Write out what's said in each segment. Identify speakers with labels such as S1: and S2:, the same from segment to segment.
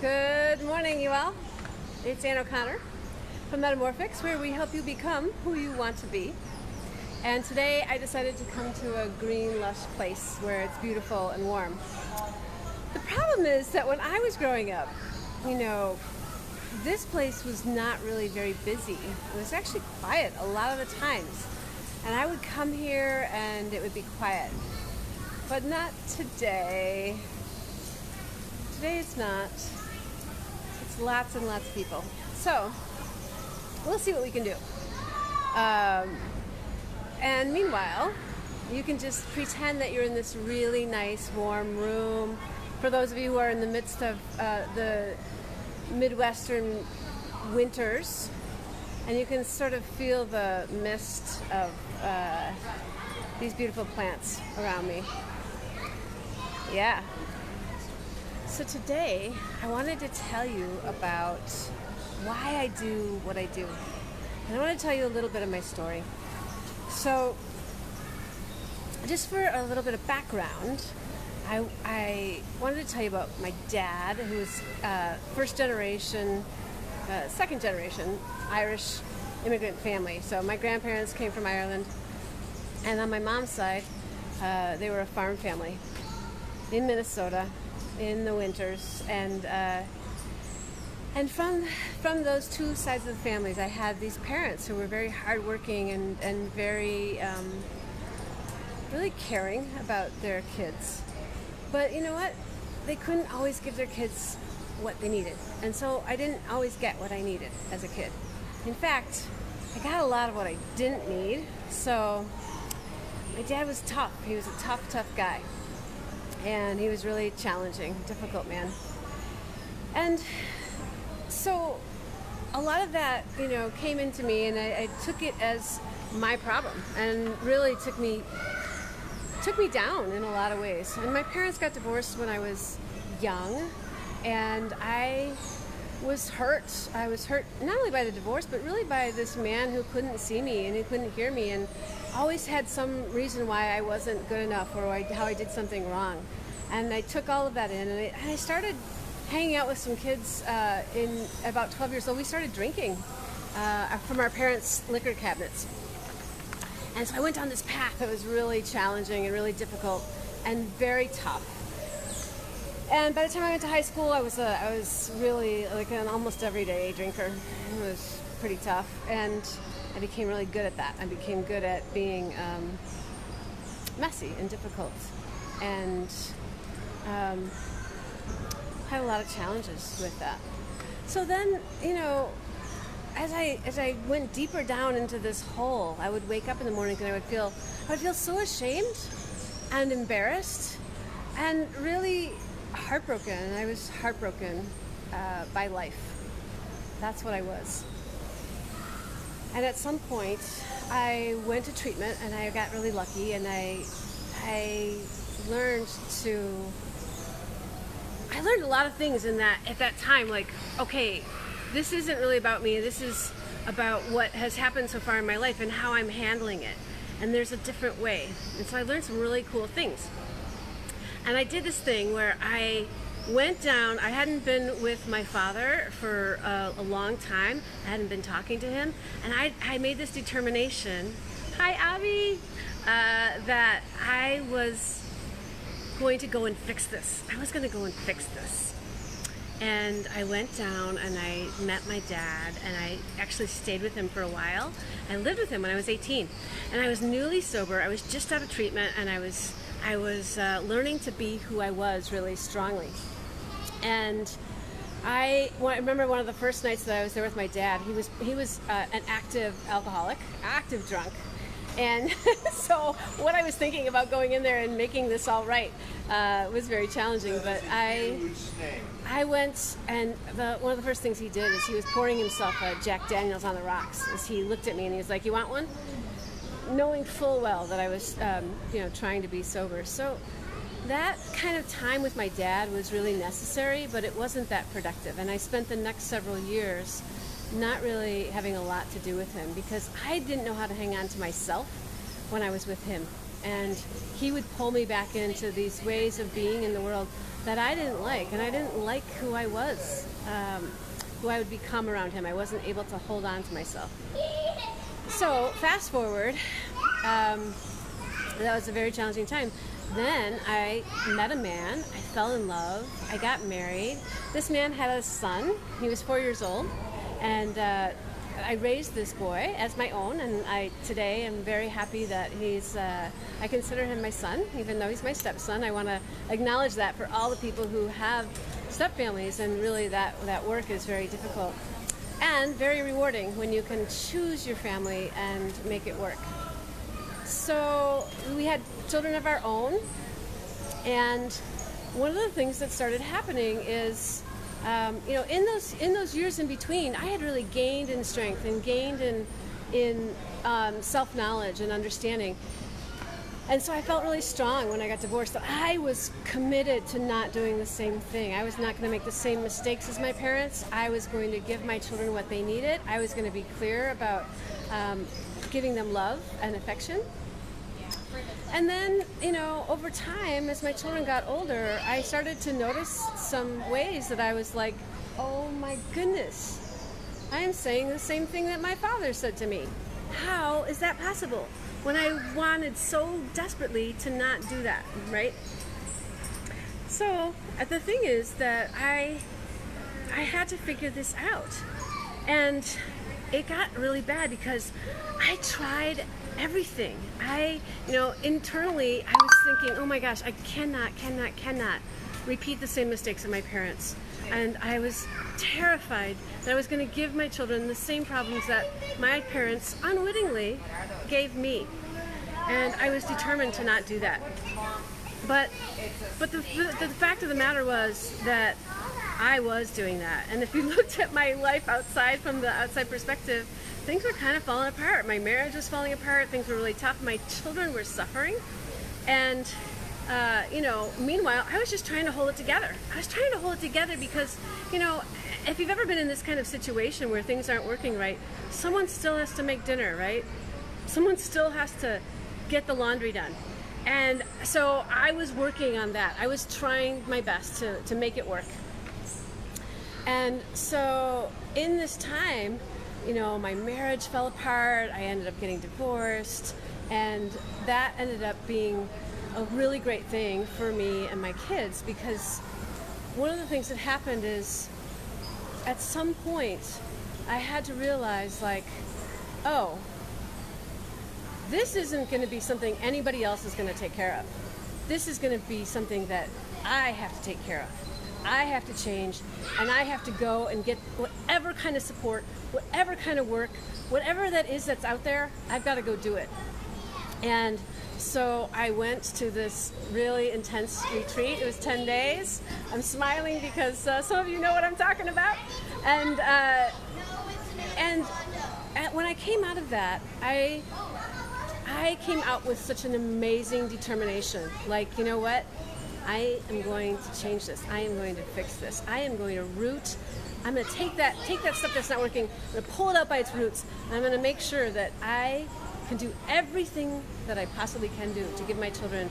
S1: Good morning, you all. It's Ann O'Connor from Metamorphics, where we help you become who you want to be. And today I decided to come to a green, lush place where it's beautiful and warm. The problem is that when I was growing up, this place was not really very busy. It was actually quiet a lot of the times. And I would come here and it would be quiet. But not today. Today it's not. It's lots and lots of people. So, we'll see what we can do. And meanwhile, you can just pretend that you're in this really nice, warm room. For those of you who are in the midst of the Midwestern winters, and you can sort of feel the mist of these beautiful plants around me. Yeah. So today, I wanted to tell you about why I do what I do. And I want to tell you a little bit of my story. So, just for a little bit of background, I wanted to tell you about my dad, who was second generation Irish immigrant family. So my grandparents came from Ireland, and on my mom's side, they were a farm family in Minnesota in the winters, and from those two sides of the families, I had these parents who were very hardworking and very really caring about their kids. But you know what? They couldn't always give their kids what they needed, and so I didn't always get what I needed as a kid. In fact, I got a lot of what I didn't need. So my dad was tough. He was a tough guy. And he was really challenging, difficult man. And so a lot of that, came into me, and I took it as my problem, and really took me down in a lot of ways. And my parents got divorced when I was young, and I was hurt. I was hurt not only by the divorce, but really by this man who couldn't see me and who couldn't hear me, and always had some reason why I wasn't good enough, or how I did something wrong. And I took all of that in, and I started hanging out with some kids in about 12 years old. We started drinking from our parents' liquor cabinets. And so I went down this path that was really challenging and really difficult and very tough. And by the time I went to high school, I was really like an almost everyday drinker. It was pretty tough, and I became really good at that. I became good at being messy and difficult, and had a lot of challenges with that. So then, as I went deeper down into this hole, I would wake up in the morning and I would feel so ashamed and embarrassed and really heartbroken. And I was heartbroken by life. That's what I was. And at some point, I went to treatment, and I got really lucky, and I learned a lot of things at that time, like, okay, this isn't really about me. This is about what has happened so far in my life and how I'm handling it. And there's a different way. And so I learned some really cool things. And I did this thing where I went down. I hadn't been with my father for a long time. I hadn't been talking to him. And I made this determination, hi, Abby, that I was going to go and fix this. I was going to go and fix this. And I went down and I met my dad, and I actually stayed with him for a while. I lived with him when I was 18, and I was newly sober. I was just out of treatment, and I was learning to be who I was really strongly. And I remember one of the first nights that I was there with my dad. He was an active alcoholic, active drunk. And so what I was thinking about going in there and making this all right was very challenging. But I went, and one of the first things he did is he was pouring himself a Jack Daniels on the rocks. As he looked at me and he was like, "You want one?" Knowing full well that I was, trying to be sober. So that kind of time with my dad was really necessary, but it wasn't that productive. And I spent the next several years not really having a lot to do with him, because I didn't know how to hang on to myself when I was with him. and he would pull me back into these ways of being in the world that I didn't like, and I didn't like who I was, who I would become around him. I wasn't able to hold on to myself. So fast forward, that was a very challenging time. Then I met a man, I fell in love, I got married. This man had a son, he was 4 years old, and I raised this boy as my own, and today am very happy that I consider him my son, even though he's my stepson. I want to acknowledge that for all the people who have stepfamilies, and really that work is very difficult and very rewarding when you can choose your family and make it work. So we had children of our own, and one of the things that started happening is, in those years in between, I had really gained in strength and gained in self-knowledge and understanding. And so I felt really strong when I got divorced. So I was committed to not doing the same thing. I was not going to make the same mistakes as my parents. I was going to give my children what they needed. I was going to be clear about giving them love and affection. And then, over time, as my children got older, I started to notice some ways that I was like, oh my goodness, I am saying the same thing that my father said to me. How is that possible? When I wanted so desperately to not do that, right? So the thing is that I had to figure this out. And it got really bad because I tried everything. Internally, I was thinking, oh my gosh, I cannot repeat the same mistakes of my parents. And I was terrified that I was going to give my children the same problems that my parents unwittingly gave me. And I was determined to not do that. But the fact of the matter was that I was doing that. And if you looked at my life from the outside perspective, things were kind of falling apart. My marriage was falling apart. Things were really tough. My children were suffering. And, meanwhile, I was just trying to hold it together. I was trying to hold it together because, if you've ever been in this kind of situation where things aren't working right, someone still has to make dinner, right? Someone still has to get the laundry done. And so I was working on that. I was trying my best to make it work. And so in this time, my marriage fell apart. I ended up getting divorced, and that ended up being a really great thing for me and my kids, because one of the things that happened is at some point I had to realize, like, oh, this isn't going to be something anybody else is going to take care of. This is going to be something that I have to take care of. I have to change, and I have to go and get whatever kind of support, whatever kind of work, whatever that is that's out there, I've got to go do it. And so I went to this really intense retreat. It was 10 days. I'm smiling because some of you know what I'm talking about. And when I came out of that, I came out with such an amazing determination. Like, you know what? I am going to change this. I am going to fix this. I am going to root. I'm going to take that stuff that's not working. I'm going to pull it out by its roots. And I'm going to make sure that I can do everything that I possibly can do to give my children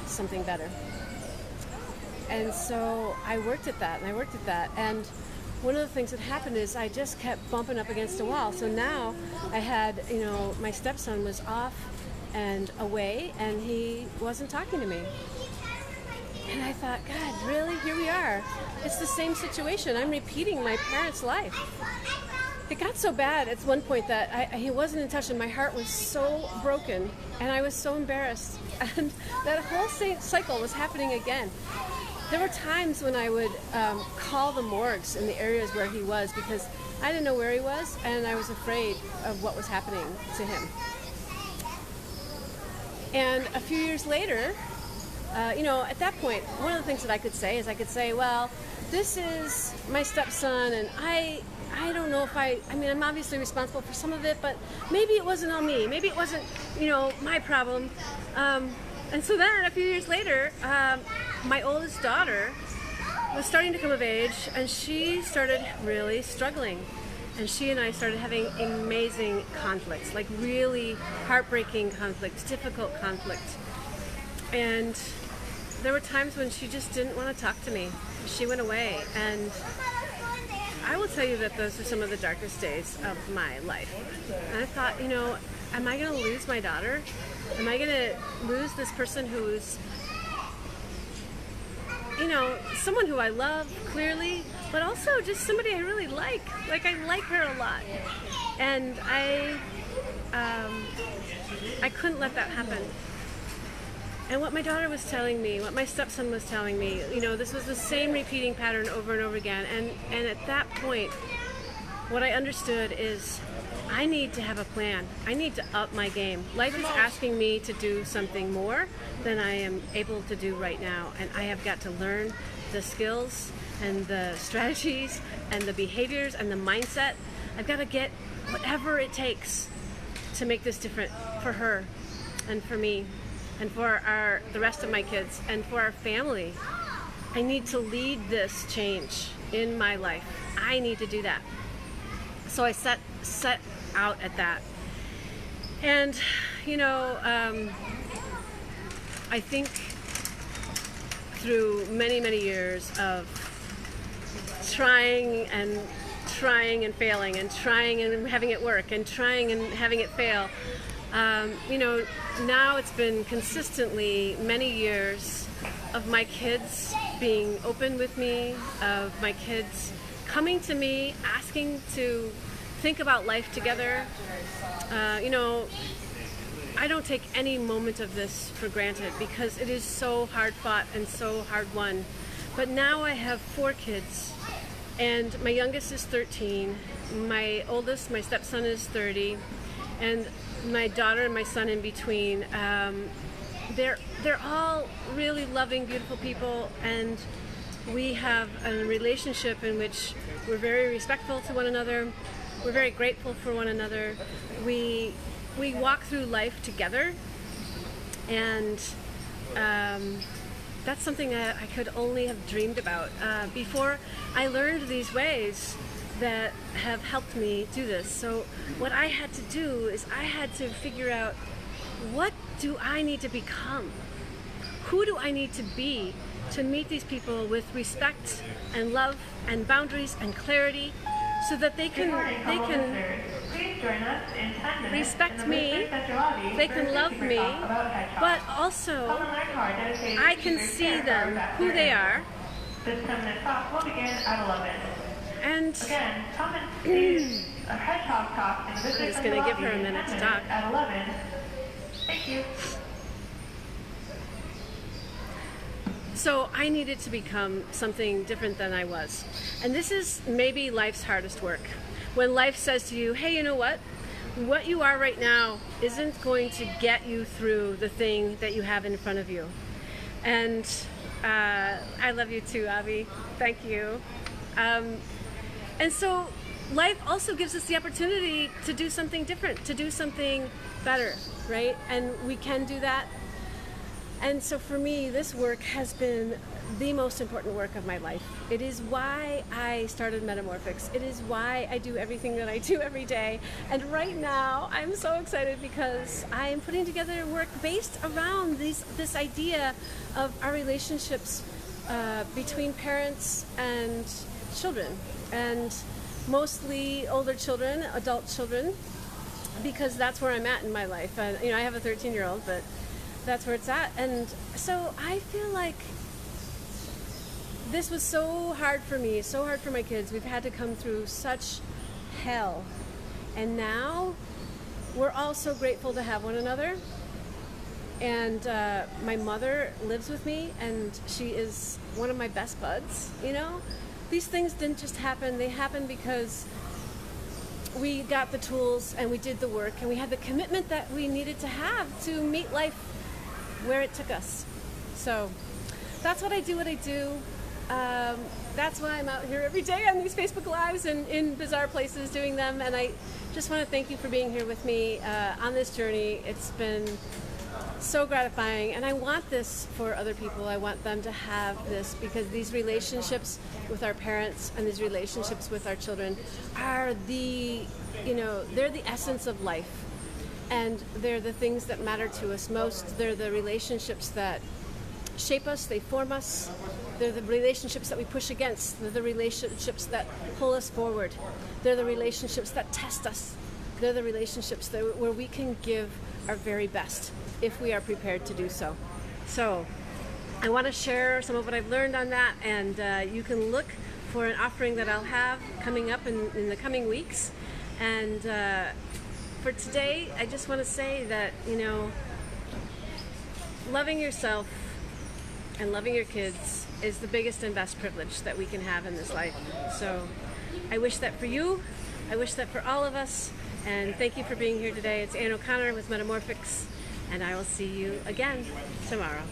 S1: something better. And so I worked at that, and one of the things that happened is I just kept bumping up against a wall. So now I had, my stepson was off and away, and he wasn't talking to me. And I thought, God, really? Here we are. It's the same situation. I'm repeating my parents' life. It got so bad at one point that he wasn't in touch, and my heart was so broken, and I was so embarrassed. And that whole cycle was happening again. There were times when I would call the morgues in the areas where he was, because I didn't know where he was, and I was afraid of what was happening to him. And a few years later, at that point, one of the things that I could say, well, this is my stepson, and I don't know if I'm obviously responsible for some of it, but maybe it wasn't all me. Maybe it wasn't, my problem. And so then a few years later, my oldest daughter was starting to come of age, and she started really struggling. and she and I started having amazing conflicts, like really heartbreaking conflicts, difficult conflicts. And there were times when she just didn't want to talk to me. She went away, and I will tell you that those are some of the darkest days of my life. And I thought, you know, am I going to lose my daughter? Am I going to lose this person who's, you know, someone who I love clearly, but also just somebody I really like. Like, I like her a lot. And I couldn't let that happen. And what my daughter was telling me, what my stepson was telling me, you know, this was the same repeating pattern over and over again. And at that point, what I understood is I need to have a plan. I need to up my game. Life is asking me to do something more than I am able to do right now. And I have got to learn the skills and the strategies and the behaviors and the mindset. I've got to get whatever it takes to make this different for her and for me and for the rest of my kids and for our family. I need to lead this change in my life. I need to do that. So I set out at that. And, you know, I think through many, many years of trying and failing and trying and having it work and trying and having it fail, you know, now it's been consistently many years of my kids being open with me, of my kids coming to me, asking to think about life together. You know, I don't take any moment of this for granted because it is so hard fought and so hard won. But now I have 4 kids, and my youngest is 13, my oldest, my stepson, is 30, and my daughter and my son in between. They're all really loving, beautiful people, and we have a relationship in which we're very respectful to one another. We're very grateful for one another. We walk through life together, and that's something that I could only have dreamed about before I learned these ways that have helped me do this. So what I had to do is I had to figure out, what do I need to become? Who do I need to be to meet these people with respect and love and boundaries and clarity, so that they can respect me, they can love me, but also I can see them, who they are.
S2: This 10-minute talk will begin at 11.
S1: And
S2: Again, come and see a hedgehog talk in the
S1: I'm just going to give her a minute to talk.
S2: At 11. Thank you.
S1: So I needed to become something different than I was. And this is maybe life's hardest work. When life says to you, hey, you know what? What you are right now isn't going to get you through the thing that you have in front of you. And I love you too, Avi. Thank you. And so life also gives us the opportunity to do something different, to do something better, right? And we can do that. And so for me, this work has been the most important work of my life. It is why I started Metamorphics. It is why I do everything that I do every day. And right now, I'm so excited because I am putting together work based around this idea of our relationships between parents and children, and mostly older children, adult children, because that's where I'm at in my life. You know, I have a 13-year-old, but that's where it's at. And so I feel like this was so hard for me, so hard for my kids. We've had to come through such hell. And now we're all so grateful to have one another. And my mother lives with me, and she is one of my best buds, you know? These things didn't just happen. They happened because we got the tools and we did the work and we had the commitment that we needed to have to meet life where it took us. So that's what I do. That's why I'm out here every day on these Facebook Lives and in bizarre places doing them. And I just want to thank you for being here with me on this journey. It's been so gratifying, and I want this for other people. I want them to have this, because these relationships with our parents and these relationships with our children are they're the essence of life, and they're the things that matter to us most. They're the relationships that shape us, they form us. They're the relationships that we push against. They're the relationships that pull us forward. They're the relationships that test us. They're the relationships where we can give our very best if we are prepared to do so. So I want to share some of what I've learned on that, and you can look for an offering that I'll have coming up in the coming weeks. And for today, I just want to say that, loving yourself and loving your kids is the biggest and best privilege that we can have in this life. So I wish that for you. I wish that for all of us. And thank you for being here today. It's Ann O'Connor with Metamorphics, and I will see you again tomorrow.